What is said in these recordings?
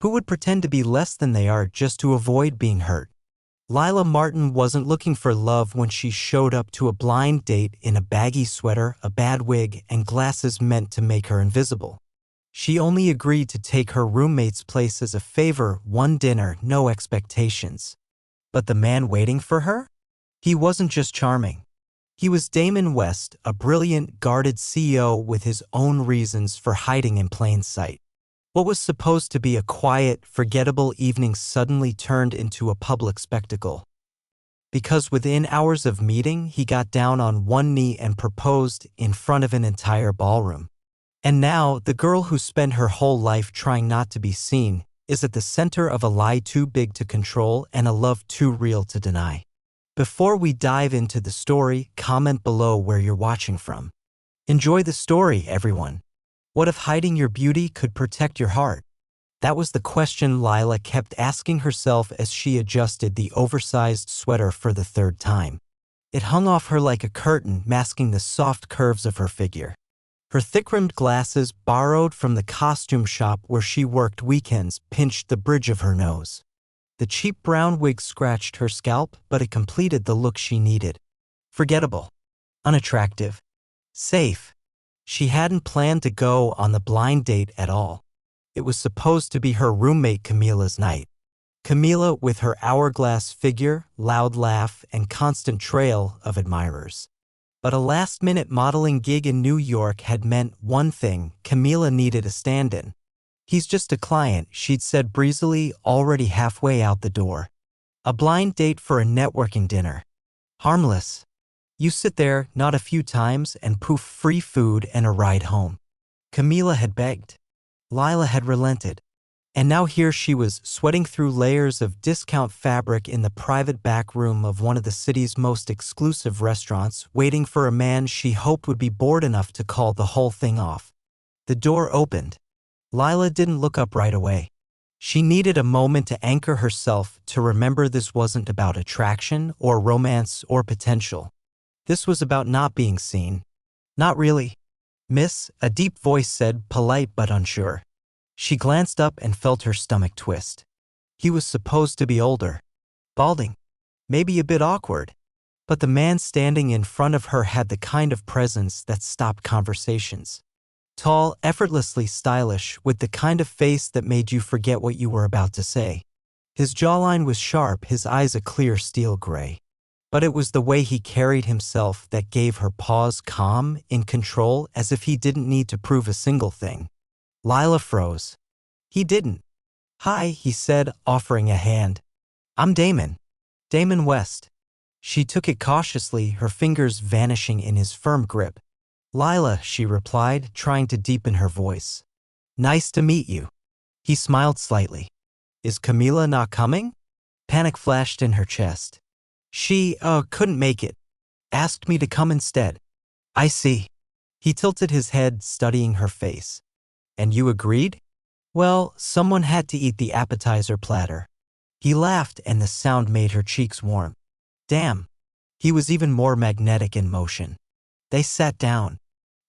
Who would pretend to be less than they are just to avoid being hurt? Lila Martin wasn't looking for love when she showed up to a blind date in a baggy sweater, a bad wig, and glasses meant to make her invisible. She only agreed to take her roommate's place as a favor, one dinner, no expectations. But the man waiting for her? He wasn't just charming. He was Damon West, a brilliant, guarded CEO with his own reasons for hiding in plain sight. What was supposed to be a quiet, forgettable evening suddenly turned into a public spectacle. Because within hours of meeting, he got down on one knee and proposed in front of an entire ballroom. And now, the girl who spent her whole life trying not to be seen is at the center of a lie too big to control and a love too real to deny. Before we dive into the story, comment below where you're watching from. Enjoy the story, everyone. What if hiding your beauty could protect your heart? That was the question Lila kept asking herself as she adjusted the oversized sweater for the third time. It hung off her like a curtain, masking the soft curves of her figure. Her thick-rimmed glasses, borrowed from the costume shop where she worked weekends, pinched the bridge of her nose. The cheap brown wig scratched her scalp, but it completed the look she needed. Forgettable. Unattractive. Safe. She hadn't planned to go on the blind date at all. It was supposed to be her roommate Camila's night. Camila with her hourglass figure, loud laugh, and constant trail of admirers. But a last-minute modeling gig in New York had meant one thing: Camila needed a stand-in. He's just a client, she'd said breezily, already halfway out the door. A blind date for a networking dinner. Harmless. You sit there, not a few times, and poof, free food and a ride home. Camila had begged. Lila had relented. And now here she was, sweating through layers of discount fabric in the private back room of one of the city's most exclusive restaurants, waiting for a man she hoped would be bored enough to call the whole thing off. The door opened. Lila didn't look up right away. She needed a moment to anchor herself, to remember this wasn't about attraction or romance or potential. This was about not being seen. Not really. Miss, a deep voice said, polite but unsure. She glanced up and felt her stomach twist. He was supposed to be older. Balding. Maybe a bit awkward. But the man standing in front of her had the kind of presence that stopped conversations. Tall, effortlessly stylish, with the kind of face that made you forget what you were about to say. His jawline was sharp, his eyes a clear steel gray. But it was the way he carried himself that gave her pause, calm, in control, as if he didn't need to prove a single thing. Lila froze. He didn't. Hi, he said, offering a hand. I'm Damon. Damon West. She took it cautiously, her fingers vanishing in his firm grip. Lila, she replied, trying to deepen her voice. Nice to meet you. He smiled slightly. Is Camila not coming? Panic flashed in her chest. She, couldn't make it. Asked me to come instead. I see. He tilted his head, studying her face. And you agreed? Well, someone had to eat the appetizer platter. He laughed, and the sound made her cheeks warm. Damn. He was even more magnetic in motion. They sat down.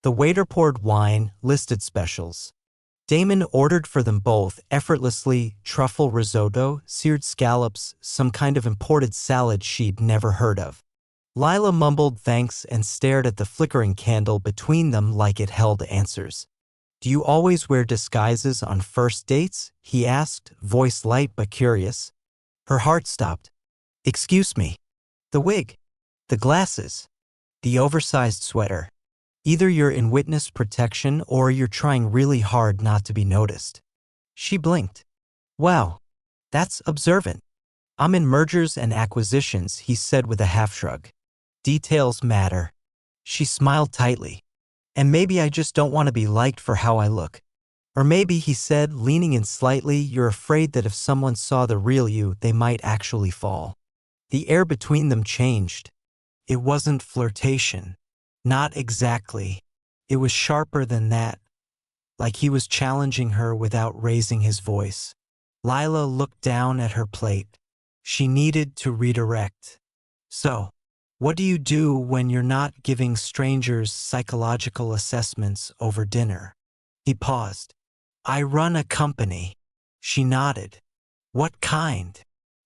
The waiter poured wine, listed specials. Damon ordered for them both, effortlessly, truffle risotto, seared scallops, some kind of imported salad she'd never heard of. Lila mumbled thanks and stared at the flickering candle between them like it held answers. Do you always wear disguises on first dates? He asked, voice light but curious. Her heart stopped. Excuse me. The wig. The glasses. The oversized sweater. Either you're in witness protection or you're trying really hard not to be noticed. She blinked. Wow. That's observant. I'm in mergers and acquisitions, he said with a half shrug. Details matter. She smiled tightly. And maybe I just don't want to be liked for how I look. Or maybe, he said, leaning in slightly, you're afraid that if someone saw the real you, they might actually fall. The air between them changed. It wasn't flirtation. Not exactly. It was sharper than that. Like he was challenging her without raising his voice. Lila looked down at her plate. She needed to redirect. So, what do you do when you're not giving strangers psychological assessments over dinner? He paused. I run a company. She nodded. What kind?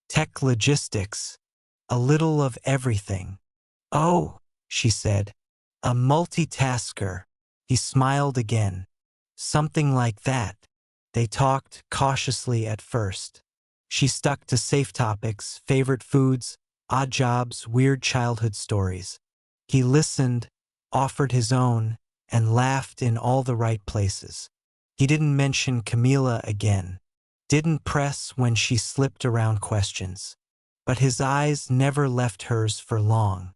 Tech logistics. A little of everything. Oh, she said. A multitasker. He smiled again. Something like that. They talked cautiously at first. She stuck to safe topics, favorite foods, odd jobs, weird childhood stories. He listened, offered his own, and laughed in all the right places. He didn't mention Camila again. Didn't press when she slipped around questions. But his eyes never left hers for long.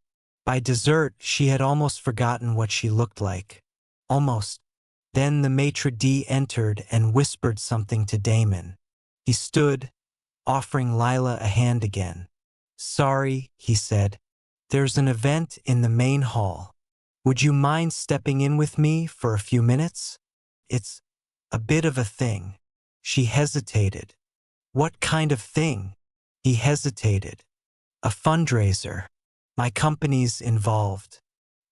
By dessert, she had almost forgotten what she looked like. Almost. Then the maitre d' entered and whispered something to Damon. He stood, offering Lila a hand again. Sorry, he said. There's an event in the main hall. Would you mind stepping in with me for a few minutes? It's a bit of a thing. She hesitated. What kind of thing? He hesitated. A fundraiser. My company's involved.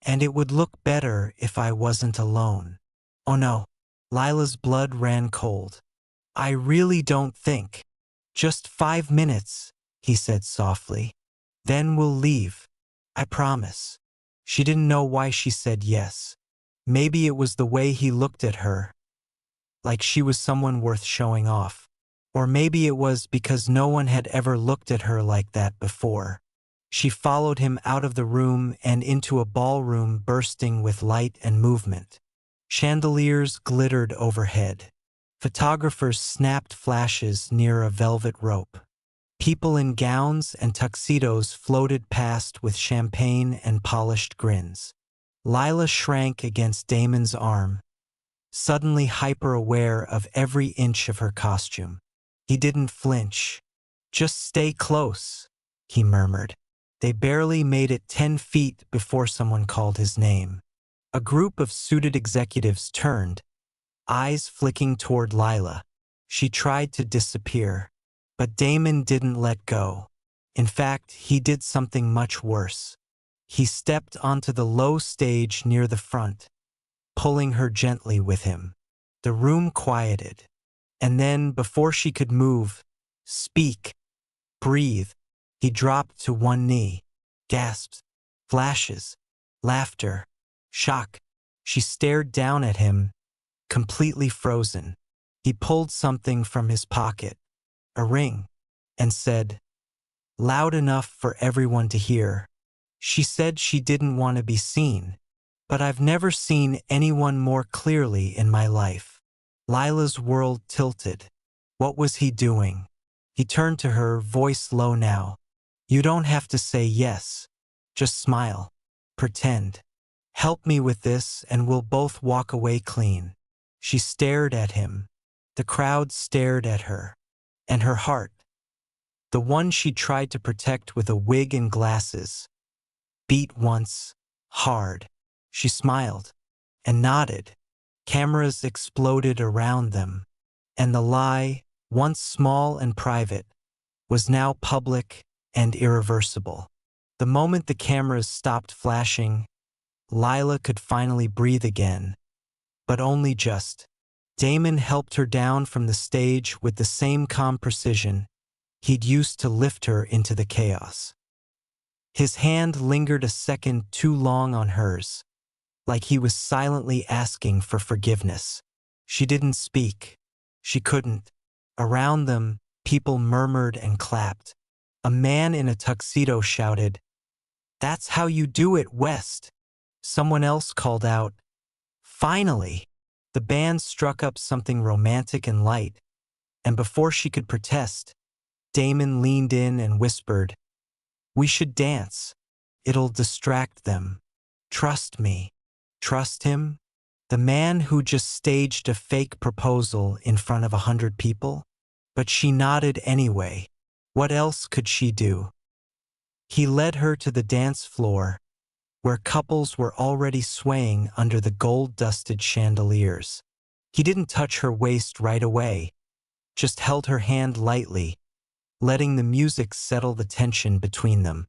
And it would look better if I wasn't alone. Oh no. Lila's blood ran cold. I really don't think. Just 5 minutes, he said softly. Then we'll leave. I promise. She didn't know why she said yes. Maybe it was the way he looked at her, like she was someone worth showing off. Or maybe it was because no one had ever looked at her like that before. She followed him out of the room and into a ballroom bursting with light and movement. Chandeliers glittered overhead. Photographers snapped flashes near a velvet rope. People in gowns and tuxedos floated past with champagne and polished grins. Lila shrank against Damon's arm, suddenly hyper-aware of every inch of her costume. He didn't flinch. Just stay close, he murmured. They barely made it 10 feet before someone called his name. A group of suited executives turned, eyes flicking toward Lila. She tried to disappear, but Damon didn't let go. In fact, he did something much worse. He stepped onto the low stage near the front, pulling her gently with him. The room quieted. And then, before she could move, speak, breathe, he dropped to one knee. Gasps, flashes, laughter, shock. She stared down at him, completely frozen. He pulled something from his pocket, a ring, and said, loud enough for everyone to hear. She said she didn't want to be seen, but I've never seen anyone more clearly in my life. Lila's world tilted. What was he doing? He turned to her, voice low now. You don't have to say yes. Just smile. Pretend. Help me with this and we'll both walk away clean. She stared at him. The crowd stared at her. And her heart, the one she tried to protect with a wig and glasses, beat once, hard. She smiled and nodded. Cameras exploded around them, and the lie, once small and private, was now public and irreversible. The moment the cameras stopped flashing, Lila could finally breathe again, but only just. Damon helped her down from the stage with the same calm precision he'd used to lift her into the chaos. His hand lingered a second too long on hers, like he was silently asking for forgiveness. She didn't speak. She couldn't. Around them, people murmured and clapped. A man in a tuxedo shouted, "That's how you do it, West." Someone else called out, "Finally!" The band struck up something romantic and light, and before she could protest, Damon leaned in and whispered, "We should dance. It'll distract them. Trust me." Trust him? The man who just staged a fake proposal in front of 100 people? But she nodded anyway. What else could she do? He led her to the dance floor, where couples were already swaying under the gold-dusted chandeliers. He didn't touch her waist right away, just held her hand lightly, letting the music settle the tension between them.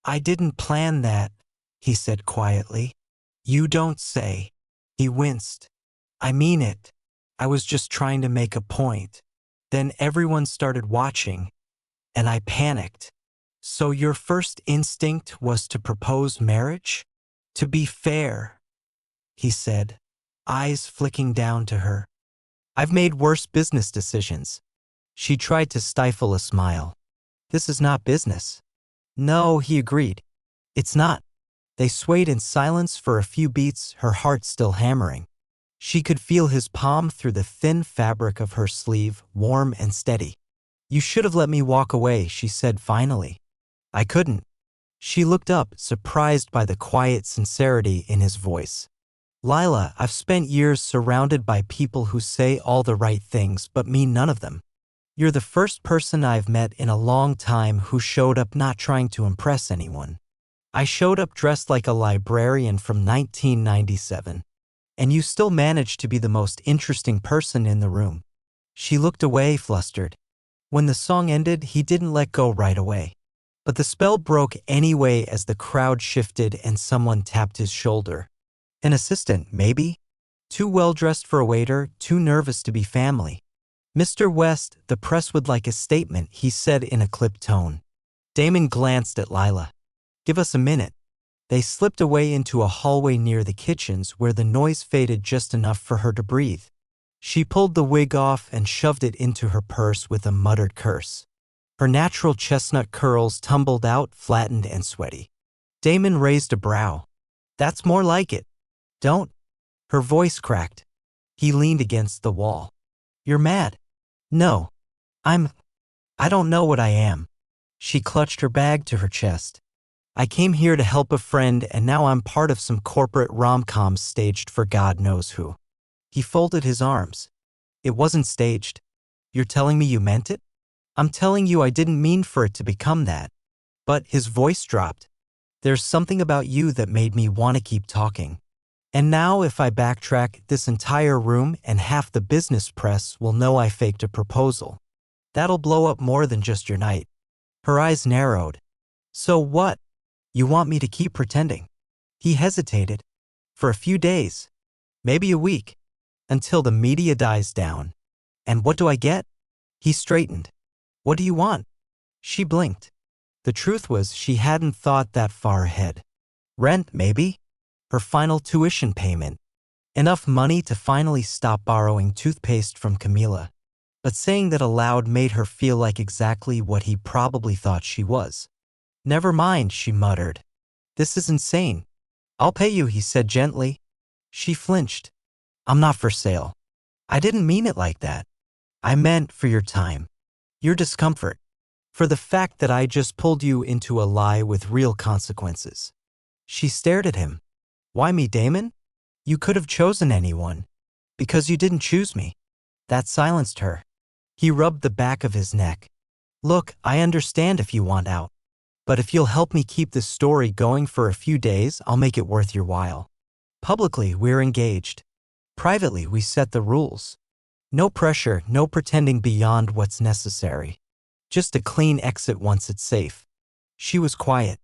"I didn't plan that," he said quietly. "You don't say." He winced. "I mean it. I was just trying to make a point." Then everyone started watching, and I panicked. So your first instinct was to propose marriage? To be fair, he said, eyes flicking down to her. I've made worse business decisions. She tried to stifle a smile. This is not business. No, he agreed. It's not. They swayed in silence for a few beats, her heart still hammering. She could feel his palm through the thin fabric of her sleeve, warm and steady. You should have let me walk away, she said finally. I couldn't. She looked up, surprised by the quiet sincerity in his voice. Lila, I've spent years surrounded by people who say all the right things but mean none of them. You're the first person I've met in a long time who showed up not trying to impress anyone. I showed up dressed like a librarian from 1997. And you still managed to be the most interesting person in the room. She looked away, flustered. When the song ended, he didn't let go right away. But the spell broke anyway as the crowd shifted and someone tapped his shoulder. An assistant, maybe? Too well-dressed for a waiter, too nervous to be family. Mr. West, the press would like a statement, he said in a clipped tone. Damon glanced at Lila. Give us a minute. They slipped away into a hallway near the kitchens where the noise faded just enough for her to breathe. She pulled the wig off and shoved it into her purse with a muttered curse. Her natural chestnut curls tumbled out, flattened and sweaty. Damon raised a brow. That's more like it. Don't. Her voice cracked. He leaned against the wall. You're mad. No. I don't know what I am. She clutched her bag to her chest. I came here to help a friend and now I'm part of some corporate rom-com staged for God knows who. He folded his arms. It wasn't staged. You're telling me you meant it? I'm telling you I didn't mean for it to become that. But his voice dropped. There's something about you that made me want to keep talking. And now if I backtrack, this entire room and half the business press will know I faked a proposal. That'll blow up more than just your night. Her eyes narrowed. So what? You want me to keep pretending? He hesitated. For a few days. Maybe a week. Until the media dies down. And what do I get? He straightened. What do you want? She blinked. The truth was she hadn't thought that far ahead. Rent, maybe? Her final tuition payment. Enough money to finally stop borrowing toothpaste from Camila. But saying that aloud made her feel like exactly what he probably thought she was. Never mind, she muttered. This is insane. I'll pay you, he said gently. She flinched. I'm not for sale. I didn't mean it like that. I meant for your time. Your discomfort. For the fact that I just pulled you into a lie with real consequences. She stared at him. Why me, Damon? You could have chosen anyone. Because you didn't choose me. That silenced her. He rubbed the back of his neck. Look, I understand if you want out. But if you'll help me keep this story going for a few days, I'll make it worth your while. Publicly, we're engaged. Privately, we set the rules. No pressure, no pretending beyond what's necessary. Just a clean exit once it's safe. She was quiet.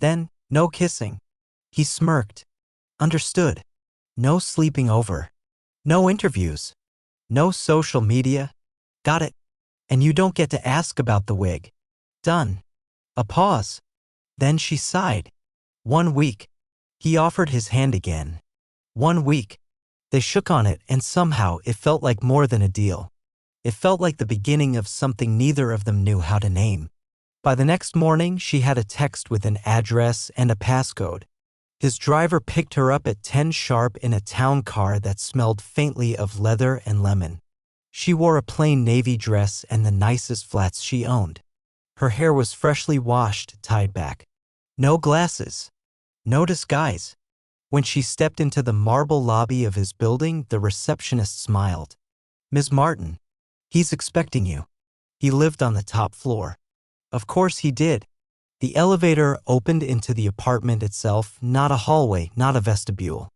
Then, no kissing. He smirked. Understood. No sleeping over. No interviews. No social media. Got it. And you don't get to ask about the wig. Done. A pause. Then she sighed. 1 week. He offered his hand again. 1 week. They shook on it and somehow it felt like more than a deal. It felt like the beginning of something neither of them knew how to name. By the next morning, she had a text with an address and a passcode. His driver picked her up at 10 sharp in a town car that smelled faintly of leather and lemon. She wore a plain navy dress and the nicest flats she owned. Her hair was freshly washed, tied back. No glasses. No disguise. When she stepped into the marble lobby of his building, the receptionist smiled. Ms. Martin, he's expecting you. He lived on the top floor. Of course he did. The elevator opened into the apartment itself, not a hallway, not a vestibule.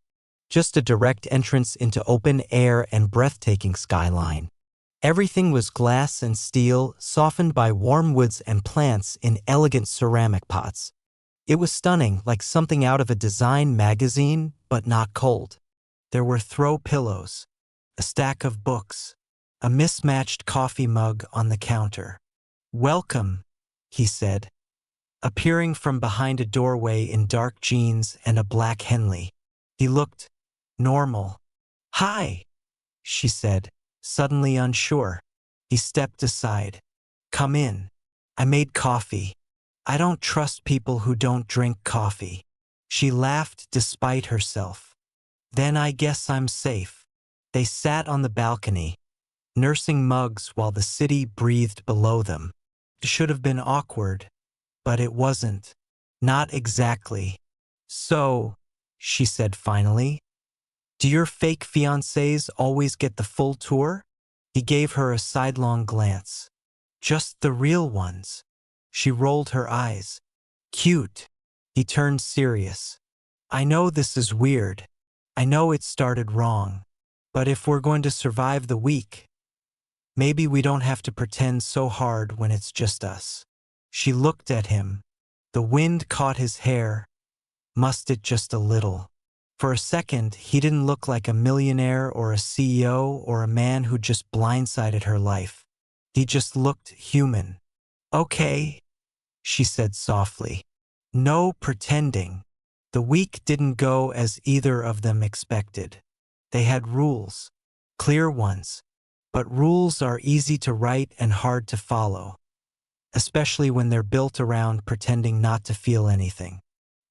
Just a direct entrance into open air and breathtaking skyline. Everything was glass and steel, softened by warm woods and plants in elegant ceramic pots. It was stunning, like something out of a design magazine, but not cold. There were throw pillows, a stack of books, a mismatched coffee mug on the counter. "Welcome," he said, appearing from behind a doorway in dark jeans and a black Henley. He looked normal. "Hi," she said, suddenly unsure. He stepped aside. "Come in. I made coffee. I don't trust people who don't drink coffee." She laughed despite herself. "Then I guess I'm safe." They sat on the balcony, nursing mugs while the city breathed below them. It should have been awkward, but it wasn't. Not exactly. "So," she said finally, "do your fake fiancés always get the full tour?" He gave her a sidelong glance. "Just the real ones." She rolled her eyes. "Cute." He turned serious. "I know this is weird. I know it started wrong. But if we're going to survive the week, maybe we don't have to pretend so hard when it's just us." She looked at him. The wind caught his hair, mussed it just a little. For a second, he didn't look like a millionaire or a CEO or a man who just blindsided her life. He just looked human. "Okay," she said softly. "No pretending." The week didn't go as either of them expected. They had rules, clear ones, but rules are easy to write and hard to follow, especially when they're built around pretending not to feel anything.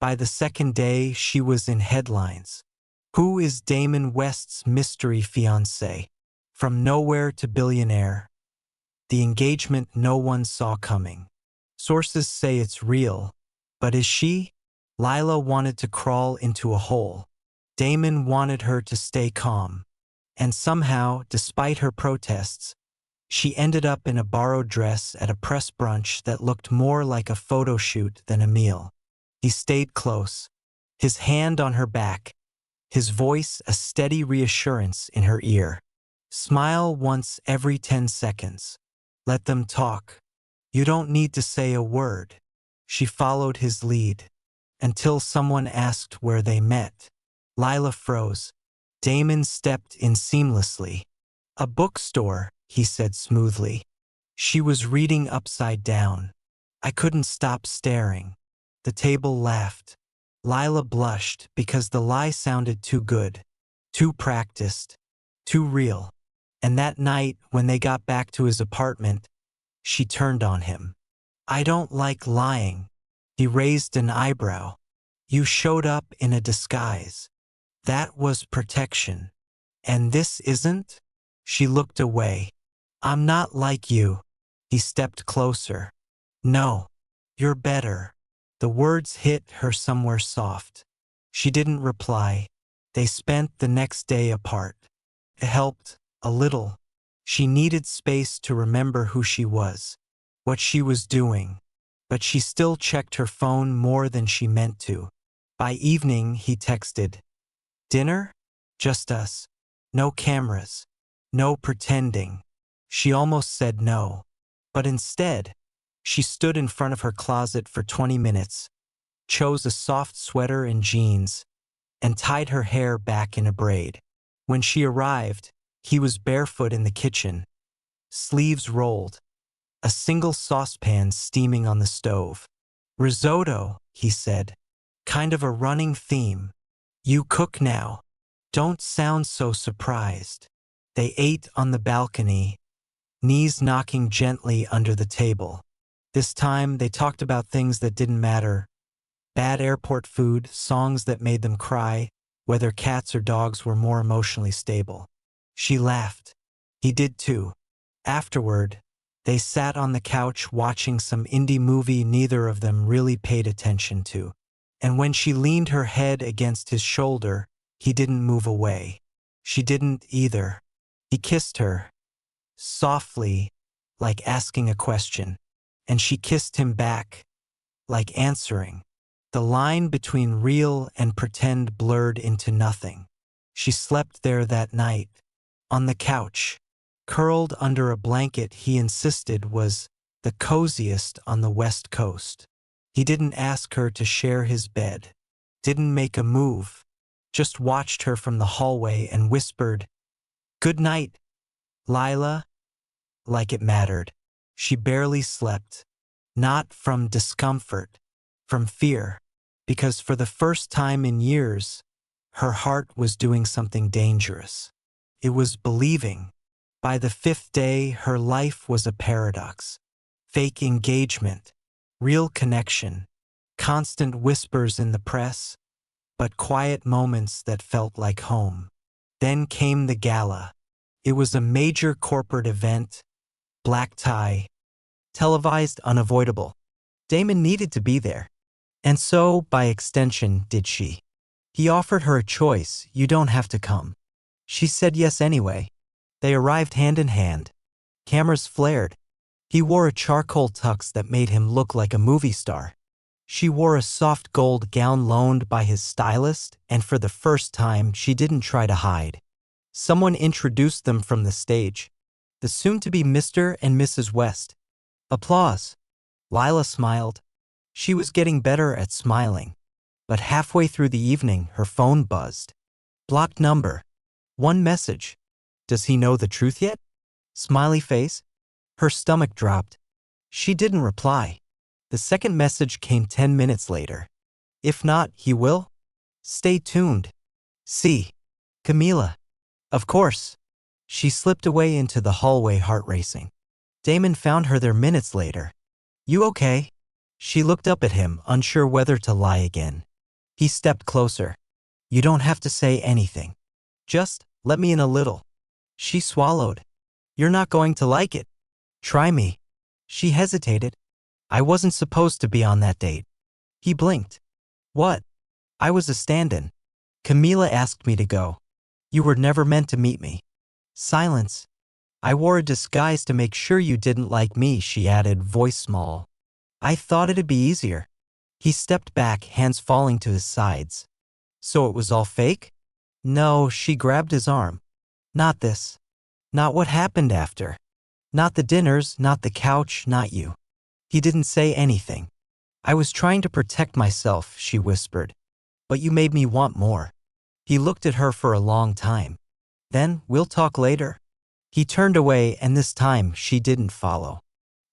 By the second day, she was in headlines. "Who is Damon West's mystery fiancé? From nowhere to billionaire." The engagement no one saw coming. Sources say it's real, but is she? Lila wanted to crawl into a hole. Damon wanted her to stay calm. And somehow, despite her protests, she ended up in a borrowed dress at a press brunch that looked more like a photo shoot than a meal. He stayed close, his hand on her back, his voice a steady reassurance in her ear. "Smile once every 10 seconds. Let them talk. You don't need to say a word." She followed his lead, until someone asked where they met. Lila froze. Damon stepped in seamlessly. "A bookstore," he said smoothly. She was reading upside down. "I couldn't stop staring." The table laughed. Lila blushed because the lie sounded too good, too practiced, too real. And that night, when they got back to his apartment, she turned on him. "I don't like lying." He raised an eyebrow. "You showed up in a disguise. That was protection. And this isn't?" She looked away. "I'm not like you." He stepped closer. "No, you're better." The words hit her somewhere soft. She didn't reply. They spent the next day apart. It helped, a little. She needed space to remember who she was, what she was doing. But she still checked her phone more than she meant to. By evening, he texted, "Dinner? Just us. No cameras. No pretending." She almost said no. But instead, she stood in front of her closet for 20 minutes, chose a soft sweater and jeans, and tied her hair back in a braid. When she arrived, he was barefoot in the kitchen, sleeves rolled, a single saucepan steaming on the stove. "Risotto," he said, "kind of a running theme. You cook now. Don't sound so surprised." They ate on the balcony, knees knocking gently under the table. This time, they talked about things that didn't matter. Bad airport food, songs that made them cry, whether cats or dogs were more emotionally stable. She laughed. He did too. Afterward, they sat on the couch watching some indie movie neither of them really paid attention to. And when she leaned her head against his shoulder, he didn't move away. She didn't either. He kissed her, softly, like asking a question, and she kissed him back, like answering. The line between real and pretend blurred into nothing. She slept there that night, on the couch, curled under a blanket he insisted was the coziest on the West Coast. He didn't ask her to share his bed, didn't make a move, just watched her from the hallway and whispered, "Good night, Lila, like it mattered. She barely slept. Not from discomfort, from fear. Because for the first time in years, her heart was doing something dangerous. It was believing. By the fifth day, her life was a paradox. Fake engagement, real connection, constant whispers in the press, but quiet moments that felt like home. Then came the gala. It was a major corporate event, black tie, televised, unavoidable. Damon needed to be there. And so, by extension, did she. He offered her a choice: you don't have to come. She said yes anyway. They arrived hand in hand. Cameras flared. He wore a charcoal tux that made him look like a movie star. She wore a soft gold gown loaned by his stylist, and for the first time, she didn't try to hide. Someone introduced them from the stage. The soon-to-be Mr. and Mrs. West. Applause. Lila smiled. She was getting better at smiling. But halfway through the evening, her phone buzzed. Blocked number. One message. Does he know the truth yet? Smiley face. Her stomach dropped. She didn't reply. The second message came 10 minutes later. If not, he will? Stay tuned. See. Camila. Of course. She slipped away into the hallway, heart racing. Damon found her there minutes later. You okay? She looked up at him, unsure whether to lie again. He stepped closer. You don't have to say anything. Just let me in a little. She swallowed. You're not going to like it. Try me. She hesitated. I wasn't supposed to be on that date. He blinked. What? I was a stand-in. Camila asked me to go. You were never meant to meet me. Silence. I wore a disguise to make sure you didn't like me, she added, voice small. I thought it'd be easier. He stepped back, hands falling to his sides. So it was all fake? No, she grabbed his arm. Not this. Not what happened after. Not the dinners, not the couch, not you. He didn't say anything. I was trying to protect myself, she whispered. But you made me want more. He looked at her for a long time. Then, we'll talk later. He turned away, and this time she didn't follow.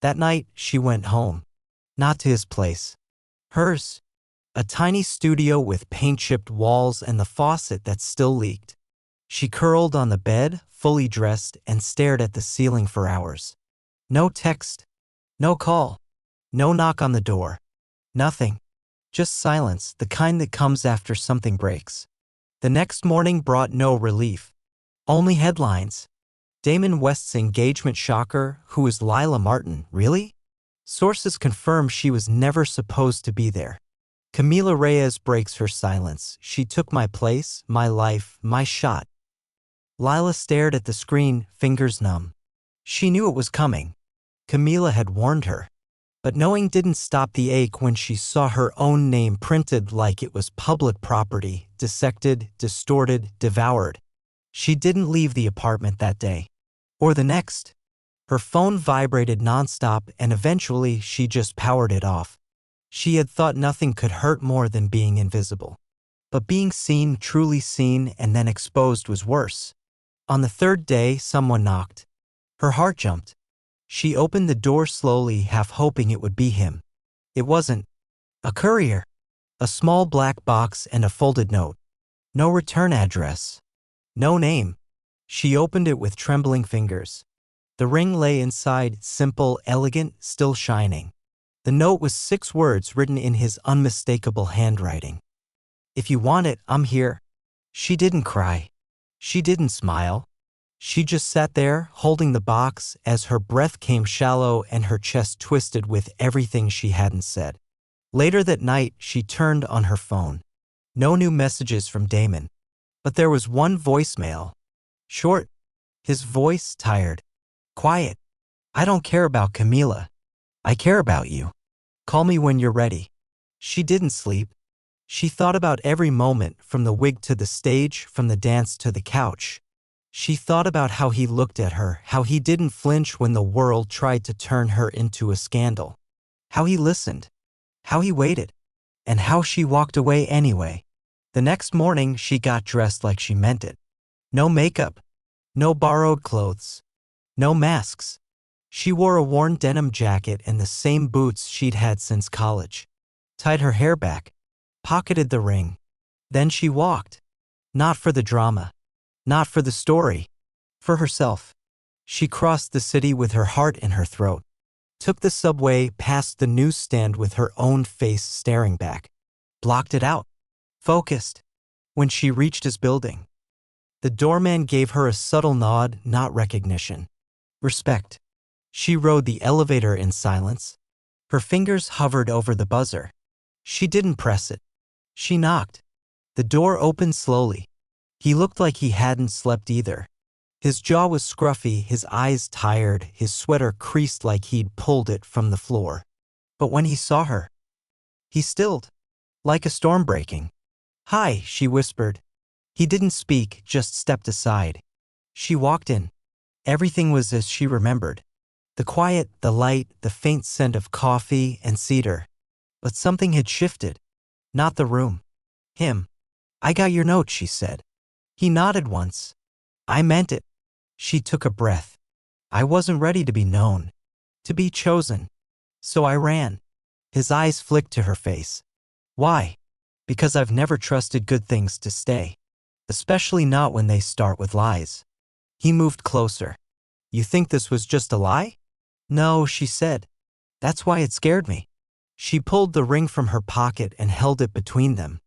That night, she went home. Not to his place. Hers. A tiny studio with paint-chipped walls and the faucet that still leaked. She curled on the bed, fully dressed, and stared at the ceiling for hours. No text. No call. No knock on the door. Nothing. Just silence, the kind that comes after something breaks. The next morning brought no relief. Only headlines. Damon West's engagement shocker, who is Lila Martin, really? Sources confirm she was never supposed to be there. Camila Reyes breaks her silence. She took my place, my life, my shot. Lila stared at the screen, fingers numb. She knew it was coming. Camila had warned her. But knowing didn't stop the ache when she saw her own name printed like it was public property, dissected, distorted, devoured. She didn't leave the apartment that day. Or the next. Her phone vibrated nonstop, and eventually she just powered it off. She had thought nothing could hurt more than being invisible. But being seen, truly seen, and then exposed was worse. On the third day, someone knocked. Her heart jumped. She opened the door slowly, half hoping it would be him. It wasn't. A courier. A small black box and a folded note. No return address. No name. She opened it with trembling fingers. The ring lay inside, simple, elegant, still shining. The note was 6 words written in his unmistakable handwriting. If you want it, I'm here. She didn't cry. She didn't smile. She just sat there, holding the box, as her breath came shallow and her chest twisted with everything she hadn't said. Later that night, she turned on her phone. No new messages from Damon. But there was one voicemail. Short. His voice tired. Quiet. I don't care about Camila. I care about you. Call me when you're ready. She didn't sleep. She thought about every moment, from the wig to the stage, from the dance to the couch. She thought about how he looked at her, how he didn't flinch when the world tried to turn her into a scandal. How he listened. How he waited. And how she walked away anyway. The next morning, she got dressed like she meant it. No makeup. No borrowed clothes. No masks. She wore a worn denim jacket and the same boots she'd had since college. Tied her hair back. Pocketed the ring. Then she walked. Not for the drama. Not for the story. For herself. She crossed the city with her heart in her throat. Took the subway past the newsstand with her own face staring back. Blocked it out. Focused. When she reached his building, the doorman gave her a subtle nod, not recognition. Respect. She rode the elevator in silence. Her fingers hovered over the buzzer. She didn't press it. She knocked. The door opened slowly. He looked like he hadn't slept either. His jaw was scruffy, his eyes tired, his sweater creased like he'd pulled it from the floor. But when he saw her, he stilled, like a storm breaking. "Hi," she whispered. He didn't speak, just stepped aside. She walked in. Everything was as she remembered. The quiet, the light, the faint scent of coffee and cedar. But something had shifted. Not the room. Him. "I got your note," she said. He nodded once. "I meant it." She took a breath. "I wasn't ready to be known. To be chosen. So I ran." His eyes flicked to her face. "Why?" "Because I've never trusted good things to stay. Especially not when they start with lies." He moved closer. "You think this was just a lie?" "No," she said. "That's why it scared me." She pulled the ring from her pocket and held it between them.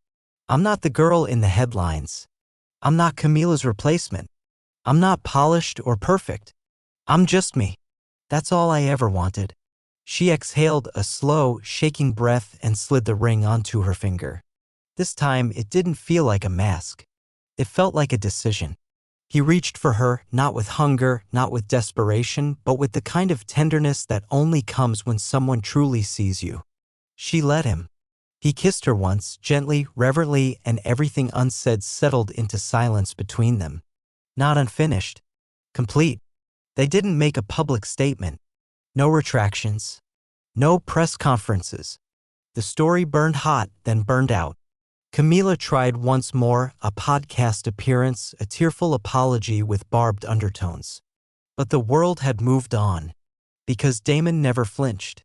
"I'm not the girl in the headlines. I'm not Camila's replacement. I'm not polished or perfect. I'm just me. That's all I ever wanted." She exhaled a slow, shaking breath and slid the ring onto her finger. This time, it didn't feel like a mask. It felt like a decision. He reached for her, not with hunger, not with desperation, but with the kind of tenderness that only comes when someone truly sees you. She let him. He kissed her once, gently, reverently, and everything unsaid settled into silence between them. Not unfinished. Complete. They didn't make a public statement. No retractions. No press conferences. The story burned hot, then burned out. Camila tried once more, a podcast appearance, a tearful apology with barbed undertones. But the world had moved on. Because Damon never flinched.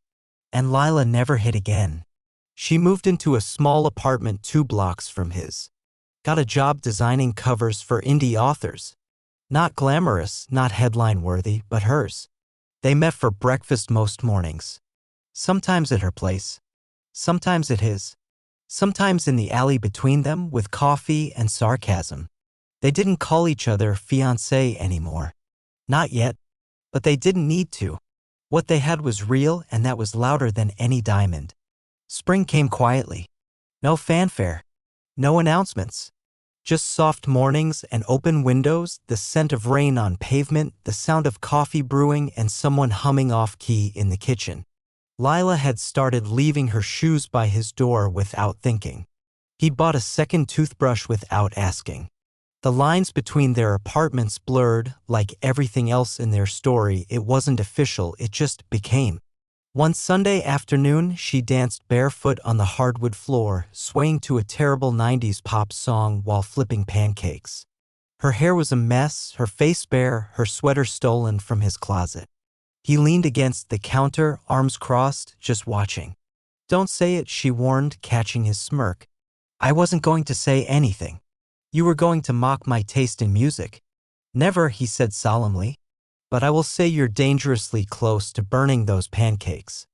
And Lila never hit again. She moved into a small apartment 2 blocks from his. Got a job designing covers for indie authors. Not glamorous, not headline-worthy, but hers. They met for breakfast most mornings. Sometimes at her place. Sometimes at his. Sometimes in the alley between them with coffee and sarcasm. They didn't call each other fiancé anymore. Not yet. But they didn't need to. What they had was real, and that was louder than any diamond. Spring came quietly. No fanfare. No announcements. Just soft mornings and open windows, the scent of rain on pavement, the sound of coffee brewing, and someone humming off-key in the kitchen. Lila had started leaving her shoes by his door without thinking. He'd bought a second toothbrush without asking. The lines between their apartments blurred, like everything else in their story. It wasn't official, it just became. One Sunday afternoon, she danced barefoot on the hardwood floor, swaying to a terrible 90s pop song while flipping pancakes. Her hair was a mess, her face bare, her sweater stolen from his closet. He leaned against the counter, arms crossed, just watching. "Don't say it," she warned, catching his smirk. "I wasn't going to say anything. You were going to mock my taste in music." "Never," he said solemnly. "But I will say you're dangerously close to burning those pancakes."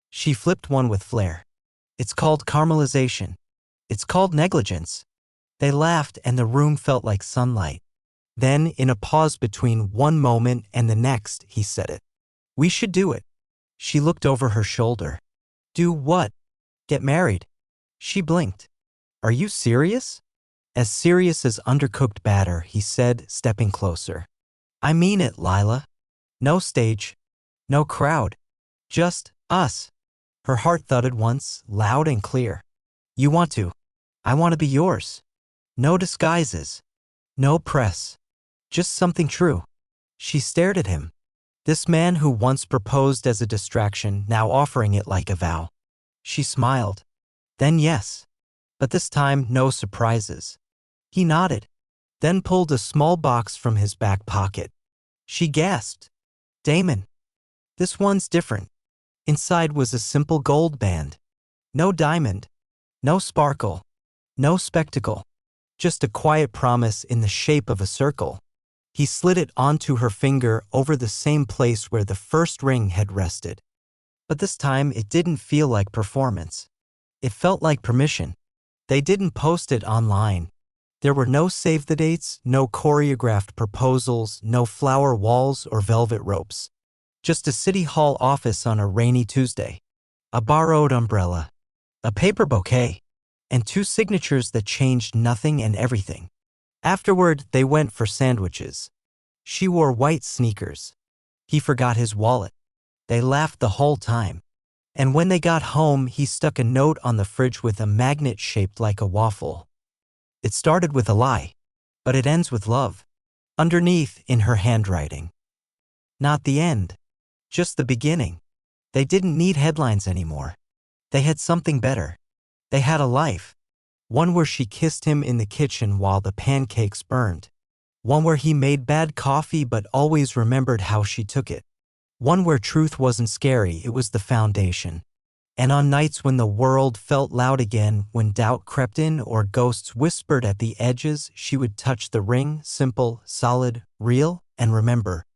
She flipped one with flair. "It's called caramelization. It's called negligence." They laughed and the room felt like sunlight. Then, in a pause between one moment and the next, he said it. "We should do it." She looked over her shoulder. "Do what?" "Get married." She blinked. "Are you serious?" "As serious as undercooked batter," he said, stepping closer. "I mean it, Lila. No stage. No crowd. Just us." Her heart thudded once, loud and clear. "You want to. I want to be yours. No disguises. No press. Just something true." She stared at him. This man who once proposed as a distraction, now offering it like a vow. She smiled. Then yes. But this time, no surprises. He nodded, then pulled a small box from his back pocket. She gasped. Damon. This one's different. Inside was a simple gold band. No diamond. No sparkle. No spectacle. Just a quiet promise in the shape of a circle. He slid it onto her finger over the same place where the first ring had rested. But this time it didn't feel like performance. It felt like permission. They didn't post it online. There were no save the dates, no choreographed proposals, no flower walls or velvet ropes. Just a city hall office on a rainy Tuesday. A borrowed umbrella. A paper bouquet. And 2 signatures that changed nothing and everything. Afterward, they went for sandwiches. She wore white sneakers. He forgot his wallet. They laughed the whole time. And when they got home, he stuck a note on the fridge with a magnet shaped like a waffle. It started with a lie, but it ends with love. Underneath, in her handwriting. Not the end. Just the beginning. They didn't need headlines anymore. They had something better. They had a life. One where she kissed him in the kitchen while the pancakes burned. One where he made bad coffee but always remembered how she took it. One where truth wasn't scary, it was the foundation. And on nights when the world felt loud again, when doubt crept in or ghosts whispered at the edges, she would touch the ring, simple, solid, real, and remember.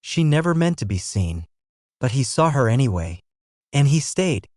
She never meant to be seen. But he saw her anyway. And he stayed.